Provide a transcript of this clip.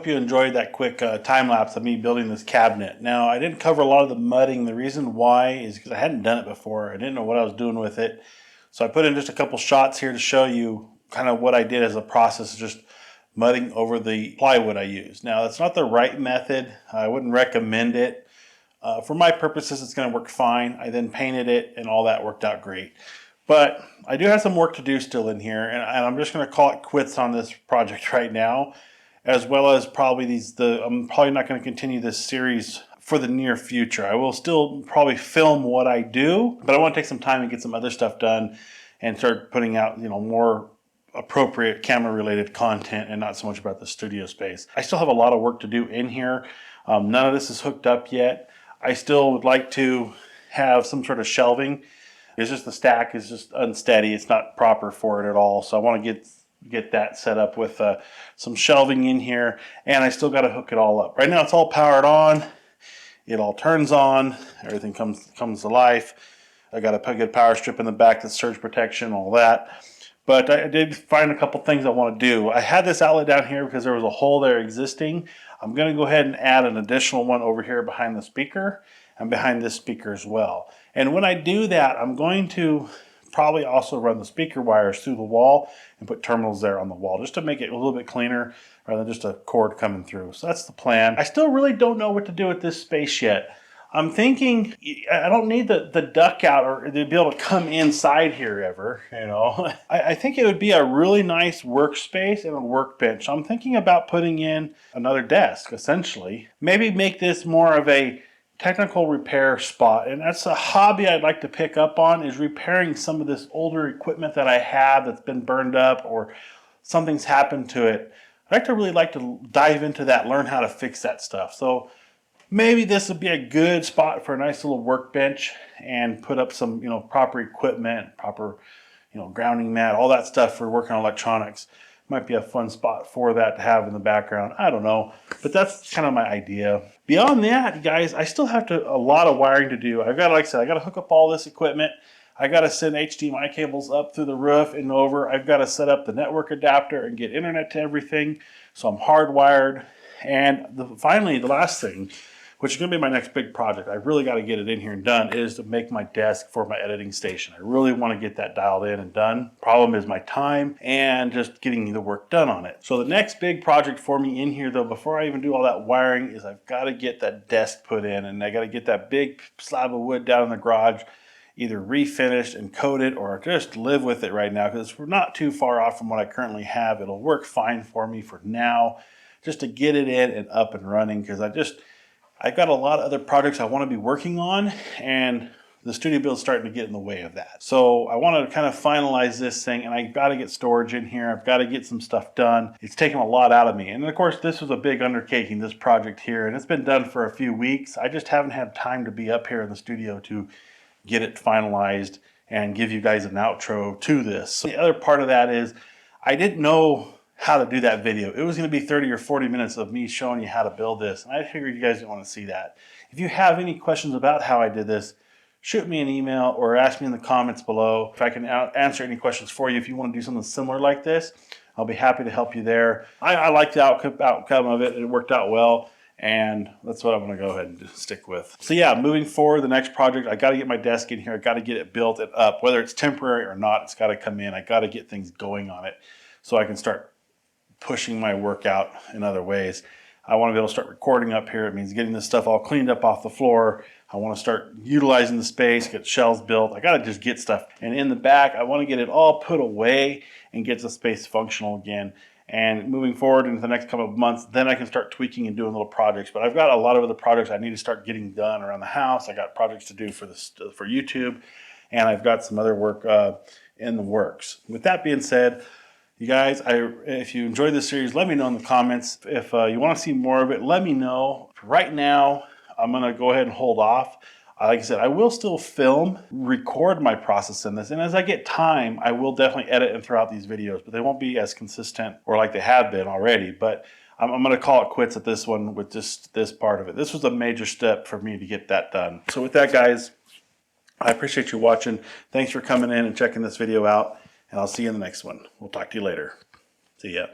hope you enjoyed that quick time lapse of me building this cabinet. Now, I didn't cover a lot of the mudding. The reason why is because I hadn't done it before. I didn't know what I was doing with it. So I put in just a couple shots here to show you kind of what I did as a process, just mudding over the plywood I used. Now, that's not the right method. I wouldn't recommend it. For my purposes, it's going to work fine. I then painted it and all that worked out great. But I do have some work to do still in here, and I'm just going to call it quits on this project right now, as well as probably I'm probably not going to continue this series for the near future. I will still probably film what I do, but I want to take some time and get some other stuff done and start putting out, more appropriate camera related content and not so much about the studio space. I still have a lot of work to do in here. None of this is hooked up yet. I still would like to have some sort of shelving. It's just the stack is just unsteady. It's not proper for it at all. So I want to get that set up with some shelving in here, and I still got to hook it all up. Right now it's all powered on. It all turns on. Everything comes to life. I got a good power strip in the back that's surge protection, all that. But I did find a couple things I want to do. I had this outlet down here because there was a hole there existing. I'm going to go ahead and add an additional one over here behind the speaker and behind this speaker as well. And when I do that, I'm going to probably also run the speaker wires through the wall and put terminals there on the wall just to make it a little bit cleaner rather than just a cord coming through. So that's the plan. I still really don't know what to do with this space yet. I'm thinking I don't need the duck out or to be able to come inside here ever, I think it would be a really nice workspace and a workbench. I'm thinking about putting in another desk, essentially. Maybe make this more of a technical repair spot, and that's a hobby I'd like to pick up on, is repairing some of this older equipment that I have that's been burned up or something's happened to it. I'd really like to dive into that, learn how to fix that stuff. So maybe this would be a good spot for a nice little workbench and put up some, proper equipment, proper, grounding mat, all that stuff for working on electronics. Might be a fun spot for that to have in the background. I don't know, but that's kind of my idea. Beyond that, guys, I still have a lot of wiring to do. I've got, like I said, I got to hook up all this equipment. I got to send HDMI cables up through the roof and over. I've got to set up the network adapter and get internet to everything. So I'm hardwired. And finally, the last thing, which is going to be my next big project, I really got to get it in here and done, is to make my desk for my editing station. I really want to get that dialed in and done. Problem is my time and just getting the work done on it. So the next big project for me in here, though, before I even do all that wiring, is I've got to get that desk put in, and I got to get that big slab of wood down in the garage either refinished and coated or just live with it right now, because we're not too far off from what I currently have. It'll work fine for me for now, just to get it in and up and running, because I've got a lot of other projects I want to be working on, and the studio build is starting to get in the way of that. So I want to kind of finalize this thing, and I've got to get storage in here. I've got to get some stuff done. It's taken a lot out of me. And of course, this was a big undertaking, this project here, and it's been done for a few weeks. I just haven't had time to be up here in the studio to get it finalized and give you guys an outro to this. So the other part of that is I didn't know how to do that video. It was going to be 30 or 40 minutes of me showing you how to build this, and I figured you guys didn't want to see that. If you have any questions about how I did this, shoot me an email or ask me in the comments below. If I can answer any questions for you, if you want to do something similar like this, I'll be happy to help you there. I like the outcome of it. It worked out well, and that's what I'm going to go ahead and stick with. So yeah, moving forward, the next project, I got to get my desk in here. I got to get it built and up. Whether it's temporary or not, it's got to come in. I got to get things going on it so I can start pushing my work out in other ways. I want to be able to start recording up here. It means getting this stuff all cleaned up off the floor. I want to start utilizing the space, get shelves built. I got to just get stuff. And in the back, I want to get it all put away and get the space functional again. And moving forward into the next couple of months, then I can start tweaking and doing little projects. But I've got a lot of other projects I need to start getting done around the house. I got projects to do for YouTube, and I've got some other work in the works. With that being said, you guys, if you enjoyed this series, let me know in the comments. If you want to see more of it, let me know. Right now, I'm going to go ahead and hold off. Like I said, I will still record my process in this. And as I get time, I will definitely edit and throw out these videos. But they won't be as consistent or like they have been already. But I'm going to call it quits at this one with just this part of it. This was a major step for me to get that done. So with that, guys, I appreciate you watching. Thanks for coming in and checking this video out. And I'll see you in the next one. We'll talk to you later. See ya.